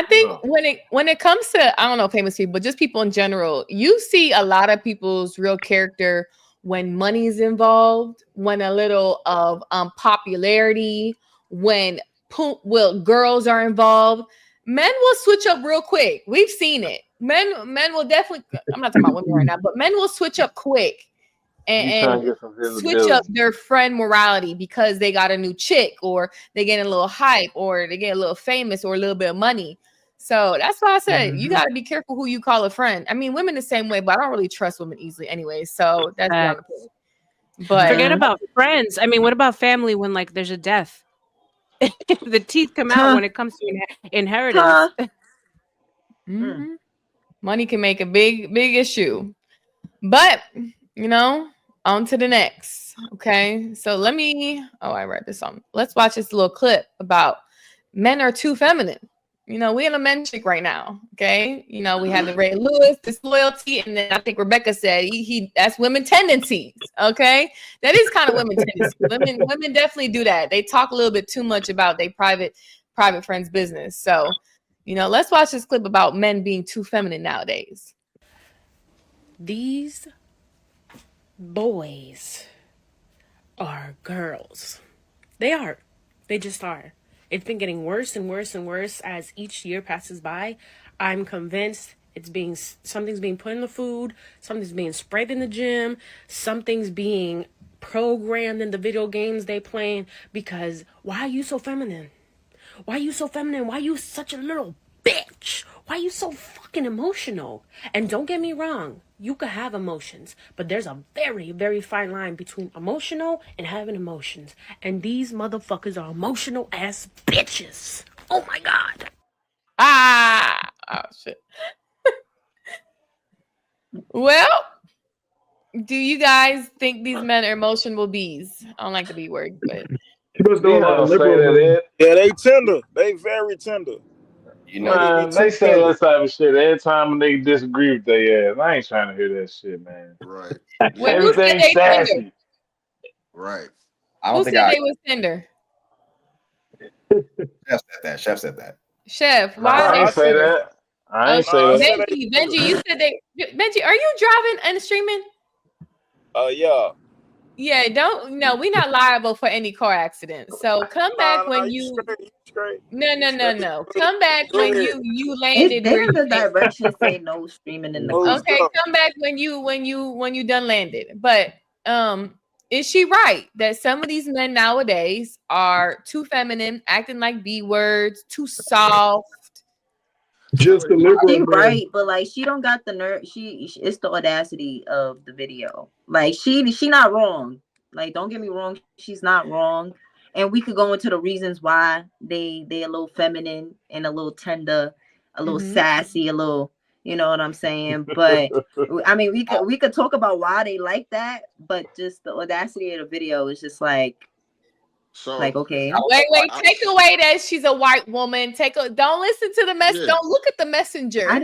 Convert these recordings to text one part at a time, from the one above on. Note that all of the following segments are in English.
I think when it comes to, I don't know, famous people, but just people in general, you see a lot of people's real character when money is involved, when a little of popularity, when girls are involved. Men will switch up real quick. We've seen it. Men will definitely. I'm not talking about women right now, but men will switch up quick You trying and to get some switch up visibility. their friend morality because they got a new chick or they get a little hype or they get a little famous or a little bit of money. So that's why I said you got to be careful who you call a friend. I mean, women the same way, but I don't really trust women easily anyway. So that's beyond the point. But Forget about friends. I mean, what about family when like there's a death? The teeth come out Huh? when it comes to inheritance. Huh? Mm. money can make a big issue. But you know, on to the next. Okay, so I read this song. Let's watch this little clip about men are too feminine. You know, we in a men chick right now. Okay, you know, we have the Ray Lewis, disloyalty, and then I think Rebecca said he that's women tendencies. Okay, that is kind of women tendencies. Women definitely do that. They talk a little bit too much about their private friends' business. So, you know, let's watch this clip about men being too feminine nowadays. These boys are girls. They are. They just are. It's been getting worse and worse and worse as each year passes by. I'm convinced something's being put in the food, something's being sprayed in the gym, something's being programmed in the video games they playing. Because why are you so feminine? Why are you so feminine? Why are you such a little bitch? Why are you so fucking emotional? And don't get me wrong, you could have emotions, but there's a very, very fine line between emotional and having emotions. And these motherfuckers are emotional ass bitches. Oh my God. Oh shit. Well, do you guys think these men are emotional bees? I don't like the B word, but She must know You a lot don't of say liberals. that, Ed. Yeah, they tender. They very tender. You know, Niggas be Man, they too say tender. that type of shit every time a nigga disagree with their ass. I ain't trying to hear that shit, man. right? wait, Yeah, who said Everything they tender? sassy. right. I Who don't think said I. they was tender? Chef said that. Chef said that. Chef, No, why are I they ain't say tender? that. I Oh, ain't say I that. said they Benji, tender. you said Benji, are you driving and streaming? Yeah. Yeah, don't no, we're not liable for any car accidents. So come back Nah, when you you straight. You straight. no You no no straight. no. Come back Go when ahead. you It's landed where there. you The came from. directions say no streaming in the car. Most Okay, definitely. come back when you done landed. But is she right that some of these men nowadays are too feminine, acting like B words, too soft? Just the She liberal men. right, but like she don't got the nerve. It's the audacity of the video. Like she not wrong. Like don't get me wrong, she's not wrong. And we could go into the reasons why they a little feminine and a little tender, a little Mm-hmm. sassy, a little, you know what I'm saying? But I mean, we could talk about why they like that, but just the audacity of the video is just like So okay. Wait, I, take away that she's a white woman. Don't listen to the mess. yeah. Don't look at the messenger. I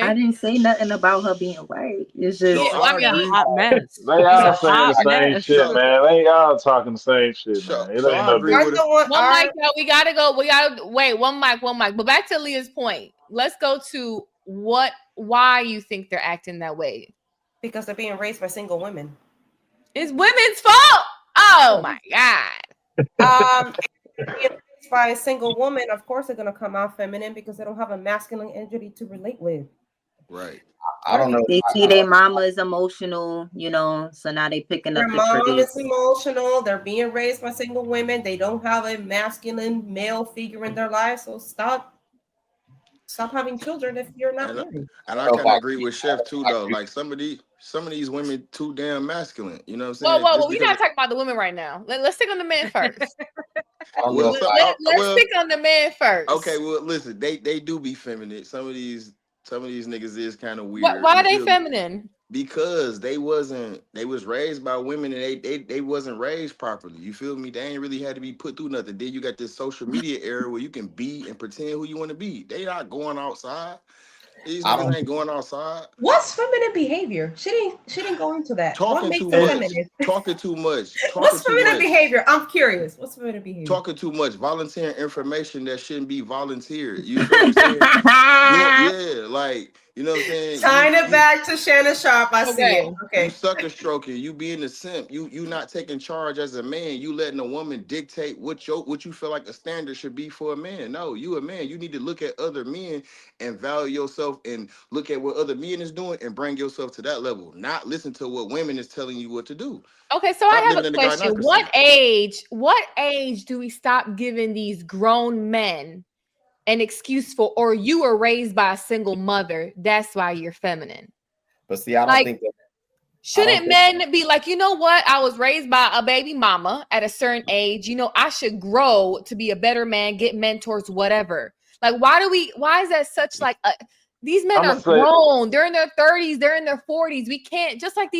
I Okay. didn't say nothing about her being white. It's So Yeah, just well, I I She's a agree. mean, hot mess. They She's all a saying the hot same mess. shit, So man. They all talking the same shit, man. It so ain't I no agree different. with Aren't it. the one mic, y'all. We gotta go. We gotta wait. One mic. But back to Leah's point. Let's go to why you think they're acting that way. because they're being raised by single women. It's women's fault. Oh my god. If they're being raised by a single woman, of course they're gonna come out feminine because they don't have a masculine energy to relate with. Right. I Right. don't know. They see their mama is emotional, so now they picking Their up the mom is traits. emotional. They're being raised by single women. They don't have a masculine male figure in their life. So stop having children if you're not And married. I kind of agree with Chef too, though. Like some of these women too damn masculine. You know what I'm saying? Whoa. Just We're because. not talking about the women right now. Let's stick on the men first. Well, Let's stick on the men first. okay. Well, listen, they do be feminine. Some of these niggas is kind of weird. Why You are they feel me? feminine? Because they was raised by women and they wasn't raised properly. You feel me? They ain't really had to be put through nothing. Then you got this social media era where you can be and pretend who you want to be. They not going outside. These I niggas don't. ain't going outside. What's feminine behavior? She didn't go into that. What Talking makes too it much. feminine? Talking too much. Talking What's too feminine much. behavior? I'm curious. What's feminine behavior? Talking too much. Volunteering information that shouldn't be volunteered. You feel what I'm saying? Yeah, like, you know what I'm saying? Tying it back to Shannon Sharp. I see it. Okay. You Okay. sucker stroking, you being a simp, you not taking charge as a man, you letting a woman dictate what you feel like a standard should be for a man. No, you a man. You need to look at other men and value yourself and look at what other men is doing and bring yourself to that level. Not listen to what women is telling you what to do. Okay, so Stop I have living a in the question. gynocracy. What age do we stop giving these grown men an excuse for, or you were raised by a single mother, that's why you're feminine? But see, I don't Like, think that. I don't shouldn't think. men be like, you know what? I was raised by a baby mama at a certain age. You know, I should grow to be a better man, get mentors, whatever. Like, why is that such like a, these men I'm are gonna say, grown. They're in their 30s, they're in their 40s. We can't, just like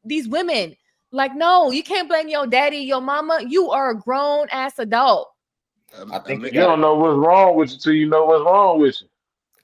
these women. Like, no, you can't blame your daddy, your mama. You are a grown ass adult. I think you you got. don't know what's wrong with you till you know what's wrong with you.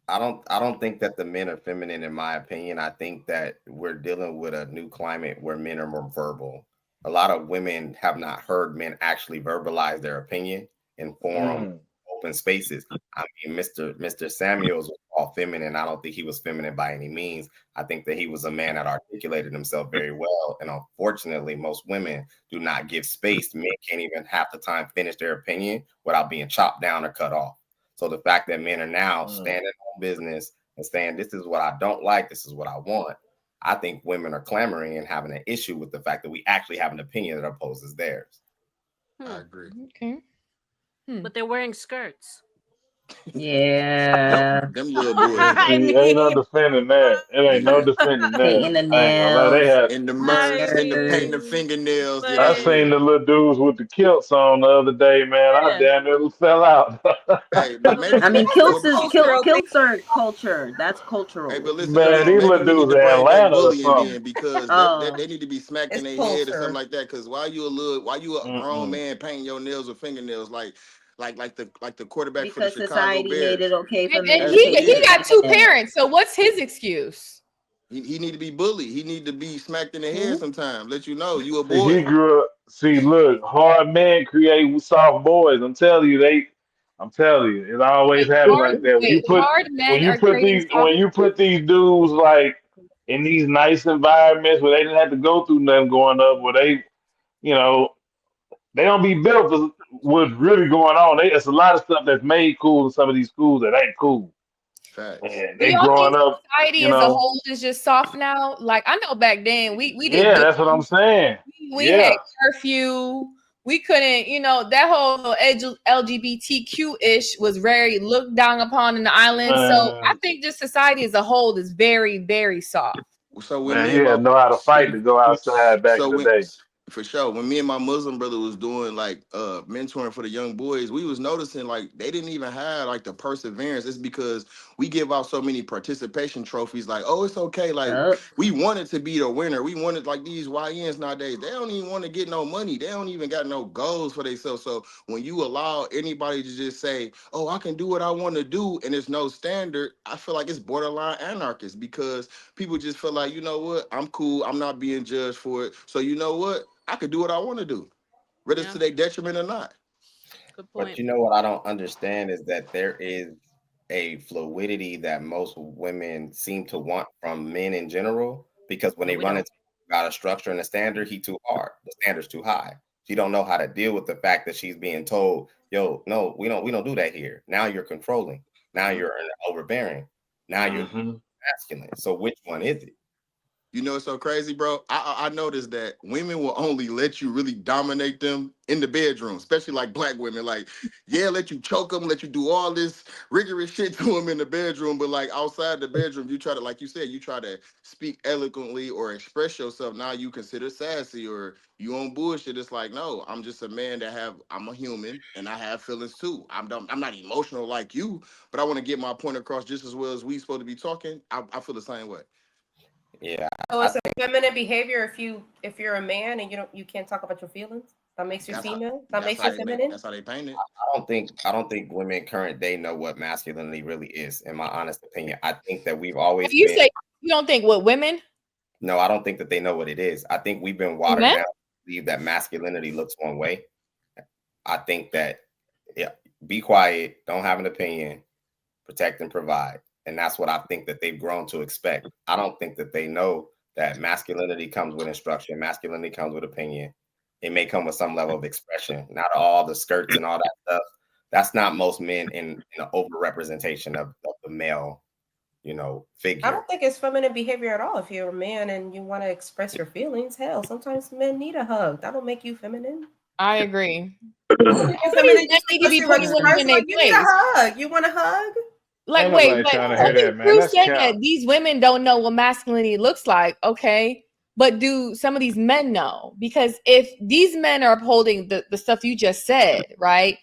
I don't think that the men are feminine, in my opinion. I think that we're dealing with a new climate where men are more verbal. A lot of women have not heard men actually verbalize their opinion in forum, Mm. open spaces. I mean, Mr. Samuels was all feminine. I don't think he was feminine by any means. I think that he was a man that articulated himself very well. And unfortunately, most women do not give space. Men can't even half the time finish their opinion without being chopped down or cut off. So the fact that men are now standing on business and saying, this is what I don't like, this is what I want, I think women are clamoring and having an issue with the fact that we actually have an opinion that opposes theirs. I agree. Okay. But they're wearing skirts. Yeah. Them little boys I though. See, ain't no mean, defending that. It ain't no Yeah. defending that. Painting the I ain't gonna lie. They nails, had. And the the merch I and the painting the skirts. mean, fingernails. but I Yeah, it, yeah. seen the little dudes with the kilts on the other day, man. I yeah. damn near fell out. Hey, but maybe I mean, That's but a cultural thing. kilts are culture. That's hey, cultural. but listen, Man, y'all. these Maybe little we need dudes to in bring back Atlanta or bullying something. then, because Oh, they need to be smacked in It's their head or something culture. like that. Because why you a grown Mm-mm. man painting your nails with fingernails like the quarterback for the because Chicago society made it Bears? okay for And men to That's paint he their yeah. got two nails. parents. So what's his excuse? He need to be bullied. He need to be smacked in the head Hmm? sometime. Let you know you a See, he boy. grew up. See, look, hard men create soft boys. I'm telling you, it always happens like that. Hard men are creating soft. When you put these dudes like in these nice environments where they didn't have to go through nothing growing up, where you know, they don't be built for what's really going on. It's a lot of stuff that's made cool in some of these schools that ain't cool. Facts. And Do they y'all growing think up, society you as a know. whole is just soft now? Like, I know back then we did Yeah, good. that's what I'm saying. We had Yeah. curfew. We couldn't, that whole LGBTQ ish was very looked down upon in the island. So I Man, think just society as a whole is very, very soft. So when man, me he and had my to know how to fight to go outside back in so the when day. for sure when me and my Muslim brother was doing like mentoring for the young boys, we was noticing like they didn't even have like the perseverance. It's because we give out so many participation trophies, like, oh, it's okay, like Yup. we wanted to be the winner. We wanted, like, these YNs nowadays, they don't even want to get no money, they don't even got no goals for themselves. So when you allow anybody to just say, oh, I can do what I want to do and there's no standard, I feel like it's borderline anarchist, because people just feel like, you know what, I'm cool, I'm not being judged for it. So you know what? I could do what I want to do, whether it's Yeah, to their detriment or not. good But point. you know what I don't understand is that there is a fluidity that most women seem to want from men in general, because when No, they we run don't. into got a structure and a standard, he too hard. The standard's too high. She don't know how to deal with the fact that she's being told, yo, no, we don't do that here. Now you're controlling. Now Mhm. you're overbearing. Now you're Hmm. masculine. So which one is it? You know, it's so crazy, bro. I noticed that women will only let you really dominate them in the bedroom, especially like black women. Like, yeah, let you choke them, let you do all this rigorous shit to them in the bedroom, but like outside the bedroom, you try to, like you said, you try to speak eloquently or express yourself. Now you consider sassy or you on bullshit. It's like, no, I'm just a man I'm a human and I have feelings too. I'm not emotional like you, but I want to get my point across just as well as we supposed to be talking. I feel the same way. Yeah, So I it's a feminine behavior if you're a man and you can't talk about your feelings. That makes you That's how, female. That that's makes how you they feminine. that's how they paint it. I don't think women current day know what masculinity really is, in my honest opinion. I think that we've always You been say you don't think what women? no, I don't think that they know what it is. I think we've been watered Men? down to believe that masculinity looks one way. I think that be quiet, don't have an opinion, protect and provide. And that's what I think that they've grown to expect. I don't think that they know that masculinity comes with instruction, masculinity comes with opinion. It may come with some level of expression, not all the skirts and all that stuff. That's not most men in an overrepresentation of the male, I figure. don't think it's feminine behavior at all. If you're a man and you want to express your feelings, hell, sometimes men need a hug. That'll make you feminine. I agree. I don't think it's Some of these feminine men just need to because be you putting women express in their like you need a place. hug. You want a hug? Like, Ain't wait, nobody but trying to tell hear me that, man. Drew That's said cap. that these women don't know what masculinity looks like. Okay. But do some of these men know? Because if these men are upholding the stuff you just said, right?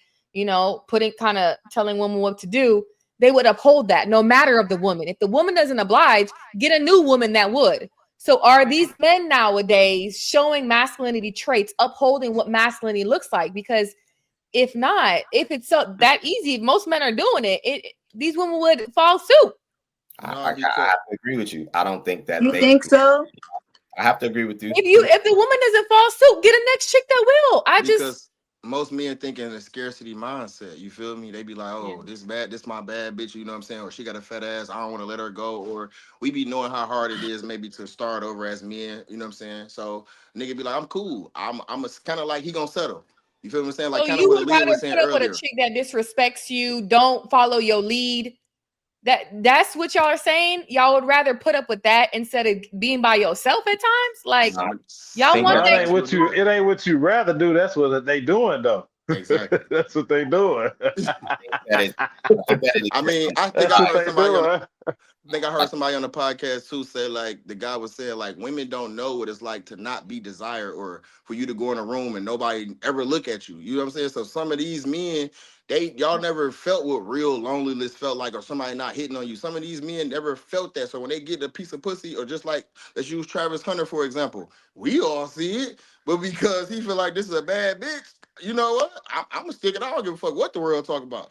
Putting kind of telling women what to do, they would uphold that no matter of the woman. If the woman doesn't oblige, get a new woman that would. So are these men nowadays showing masculinity traits, upholding what masculinity looks like? Because if not, if it's so that easy, if most men are doing it, these women would fall suit. I have to agree with you. I don't think that You think so? I have to agree with you. If the woman doesn't fall suit, get a next chick that will. Because most men think in a scarcity mindset. You feel me? They be like, oh, this my bad bitch, you know what I'm saying? Or she got a fat ass, I don't want to let her go. Or we be knowing how hard it is maybe to start over as men, you know what I'm saying? So nigga be like, I'm cool. I'm kind of like he gonna settle. You feel what I'm saying? Like So kind of you what would Aaliyah rather was saying put up with a earlier. chick that disrespects you, don't follow your lead. That's what y'all are saying. Y'all would rather put up with that instead of being by yourself at times. Like y'all want It ain't what you rather do. That's what they doing though. Exactly. That's what they doing. I mean, I think I heard somebody on the podcast too say like the guy was saying like women don't know what it's like to not be desired or for you to go in a room and nobody ever look at you. You know what I'm saying? So some of these men, y'all never felt what real loneliness felt like or somebody not hitting on you. Some of these men never felt that. So when they get a piece of pussy or just like let's use Travis Hunter for example, we all see it, but because he feel like this is a bad bitch, you know what? I'm gonna stick it. I don't give a fuck what the world talk about.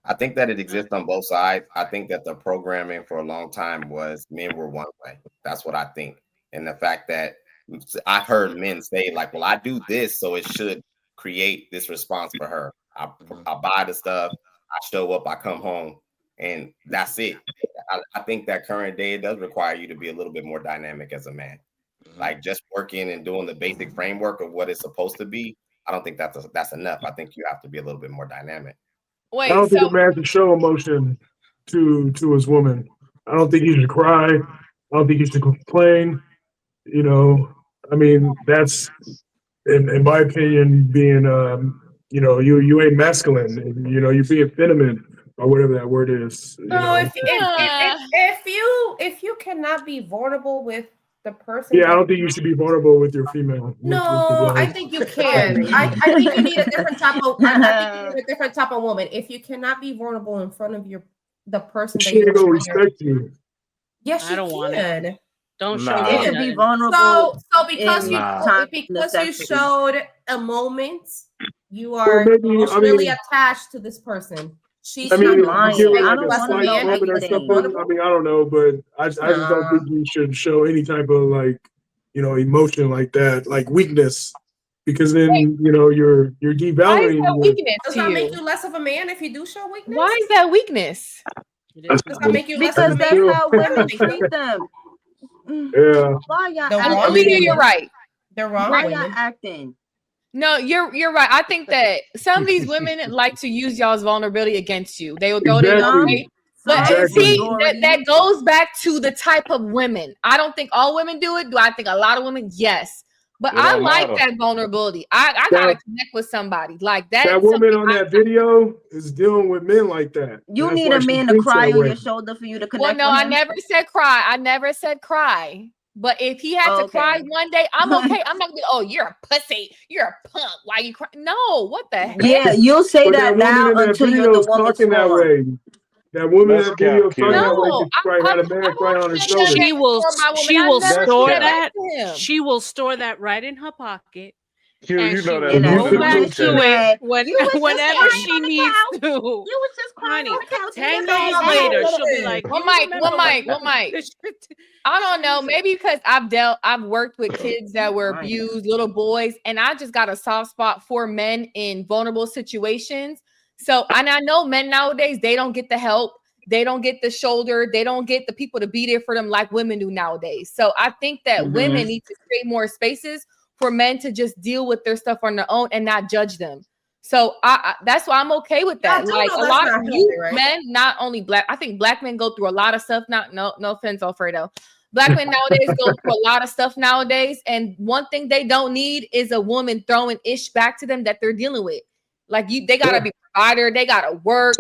I think that it exists on both sides. I think that the programming for a long time was men were one way. That's what I think. And the fact that I've heard men say like, well, I do this, so it should create this response for her. I buy the stuff, I show up, I come home, and that's it. I think that current day, it does require you to be a little bit more dynamic as a man. Like just working and doing the basic framework of what it's supposed to be. I don't think that's enough. I think you have to be a little bit more dynamic. I don't think a man should show emotion to his woman. I don't think he should cry. I don't think he should complain. I mean, that's in my opinion, being you ain't masculine. You're being feminine or whatever that word is. No, if you cannot be vulnerable with the person, I don't think you should be vulnerable with your female. No, I think you can. I think you need a different type of. I think you need a different type of woman. If you cannot be vulnerable in front of the person that she ain't gonna respect you. Yes, you can. Don't show You me can be vulnerable. So because you showed a you are emotionally attached to this person. She's lying. I don't know, but I just don't think you should show any type of emotion like that, like weakness, because then you're devaluing. Why is that weakness? Does that make you less of a man if you do show weakness? Why is that weakness? Does that make you less because of a that's man? how women treat them. Yeah. Why y'all acting? You're right. They're wrong. Why y'all acting? No, you're right. I think that some of these women like to use y'all's vulnerability against you. They will go to you. But see, that goes back to the type of women. I don't think all women do it. Do I think a lot of women? Yes. But I like that vulnerability. I gotta connect with somebody like that. That woman on that video is dealing with men like that. You need a man to cry on your shoulder for you to connect. Well, no, with him. I never said cry. I never said cry. But if he had to cry one day, I'm okay. I'm not gonna be, oh, you're a pussy. You're a punk. Why you cry? No, what the heck? Yeah, you'll say that now until you're the one talking that way. That woman in that video talking that way, she had a man crying on her shoulder. She will store that. She will store that right in her pocket, Q, And you she know will that And go woman back group to chat. it you was just whenever crying she on the needs couch. to. You was just crying Honey, on the couch. 10 Come years on, later, listen. she'll be like, One you mic, remember one when mic, one mic. this I don't know. shit? Maybe because I've worked with kids that were Right. abused, little boys, and I just got a soft spot for men in vulnerable situations. So, and I know men nowadays, they don't get the help, they don't get the shoulder, they don't get the people to be there for them like women do nowadays. So I think that women need to create more spaces for men to just deal with their stuff on their own and not judge them. So that's why I'm okay with that. Y'all do Like know a that's lot of not you healthy, right? men, not only black, I think black men go through a lot of stuff. Not no offense, Alfredo. Black men nowadays go through a lot of stuff nowadays, and one thing they don't need is a woman throwing ish back to them that they're dealing with. Like they gotta be provider, they gotta work.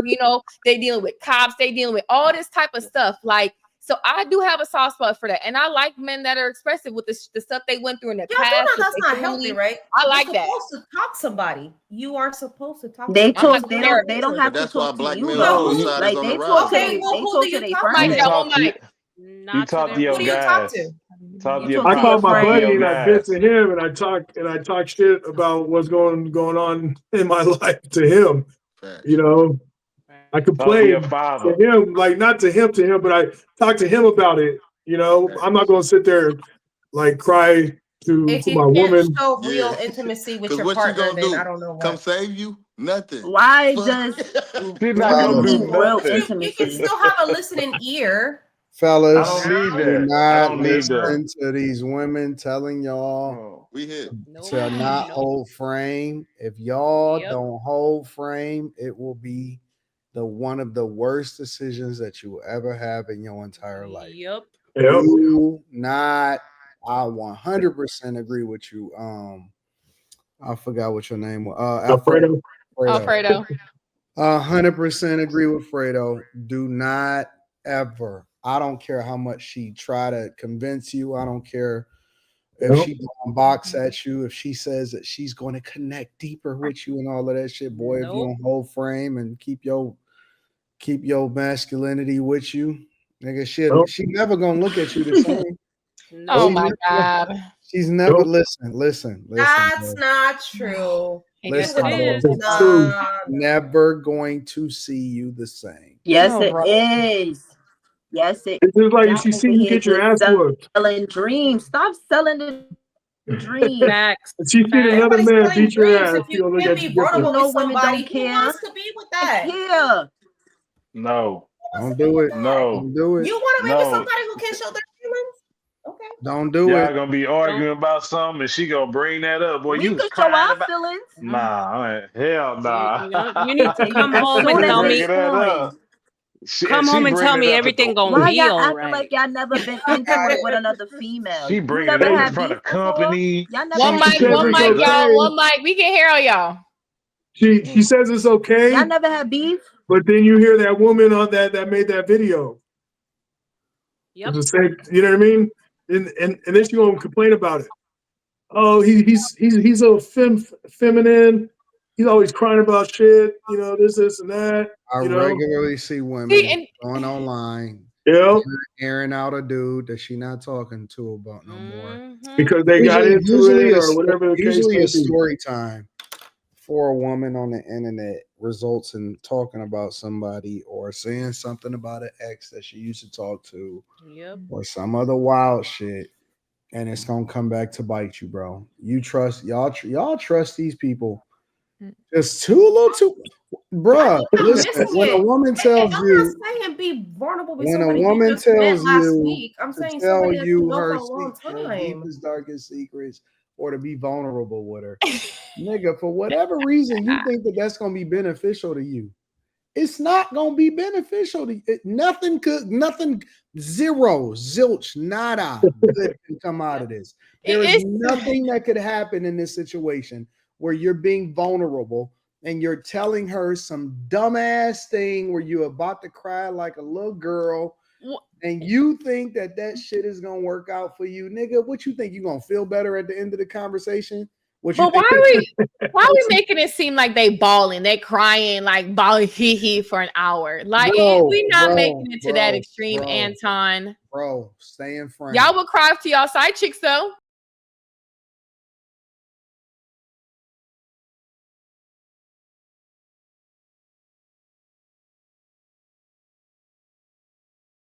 They dealing with cops, they dealing with all this type of stuff. Like, so I do have a soft spot for that, and I like men that are expressive with the stuff they went through in their Y'all do past. know with that's their not healthy, family. right? I You're like that. supposed to talk to somebody. You are supposed to talk They to I'm somebody. not talk. They a don't. They therapist. don't But have to that's why talk to black you male No, though. who? suicide is Like on the they talk to rise. Okay, they. well, They who talk do to you their talk Mike, friends. y'all, to? one mic. You Not to talk to their your Who do you friends. talk guys. to? Talk You to your talk I to your call my talk to buddy your and I friends. vent guys. to him and I talk shit about what's going on in my life to him. You Facts. know, I Right. Talk to your complain father. to him, like not to him, but I talk to him about it. You know, I'm not Facts. going to sit there and like cry If to you my can't woman. show Yeah. real intimacy with Cause your what she partner, gonna then I do? don't know Come what. save you? Nothing. Why Fuck. does She's not what do gonna you do mean Fellas, real nothing. You can intimacy? still have a listening ear. I fellas, don't Now, need do that. I not don't need that. listen to these women telling y'all Oh. We here. Nope. to not Nope. hold frame. If y'all Yep. don't hold frame, it will be one of the worst decisions that you will ever have in your entire life. Yep. Yep. Do not. I 100% agree with you. I forgot what your name was. Alfredo. Alfredo. Alfredo. Alfredo. 100% agree with Fredo. Do not ever. I don't care how much she try to convince you. I don't care if Yep. she gonna box at you. If she says that she's going to connect deeper with you and all of that shit, boy. If you Nope. don't hold frame and keep your masculinity with you, nigga, Yep. she never gonna look at you the same. Oh Nope. She my never, God. she's never Yep. listen, That's bro. not true. Yes, Listen, it It is. is bro. It's true. not. Never going to see you the same. Yes, Oh, it bro. is. Yes, it. It's just like if Y'all she over see you here get your just ass whooped, selling dreams. Stop selling the dreams. Facts. and she see Facts. another Everybody's man selling beat your dreams. ass, If you she'll look can't at be you You different. vulnerable with know women somebody, don't who care. wants to be with I that? care. No. Who wants Don't to be do with it. that? No. Don't do it. You want to be with No. somebody who can show their feelings? Okay. Don't do it. Y'all gonna be Don't. arguing about something and she gonna bring that up. Boy, We you was could show crying our about feelings. nah, hell nah. You need to And come as home She and soon as tell it's me. bringing that on, up. Come She home and tell bringing it me up at everything the gonna why be y'all all acting right. like y'all never been Okay. intimate with another female? she You bringing it never up Hey, in had front beef of before? company. Y'all never One she had mic, She says beef? one it's bringing mic, it up. y'all. okay. One mic. We can hear all y'all. She says it's Y'all okay, never had beef? but then you hear that woman on that made that video. It's Yep. the same, you know what I mean? And then she gonna complain about it. Oh, he's so feminine. He's always crying about shit. You know this, and that. I You know. regularly see See, women and going online, Yeah, airing out a dude that she not talking to about no more. Mm-hmm. because they got Usually, into it or whatever the case usually may a be. story time for a woman on the internet results in talking about somebody or saying something about an ex that she used to talk to Yep. or some other wild shit, and it's gonna come back to bite you, bro. You trust y'all trust these people just too little too, I bruh. think y'all Listen, missing when a it. woman And tells I'm you, not saying be vulnerable with when a somebody you woman just met tells last you week. I'm to saying tell somebody that you you know for a long her time. deepest, darkest secrets, or to be vulnerable with her, nigga, for whatever reason you think that that's gonna be beneficial to you, it's not gonna be beneficial to you. Nothing, zero, zilch, nada good can come out of this. There is it's nothing that could happen in this situation where you're being vulnerable and you're telling her some dumbass thing where you're about to cry like a little girl and you think that shit is gonna work out for you, nigga. What you think? You gonna feel better at the end of the conversation? What you but why think? are we making it seem like they bawling, they crying, like bawling hee hee for an hour? Like we not making it to that extreme, Anton. Bro, stay in frame. Y'all would cry to y'all side chicks though.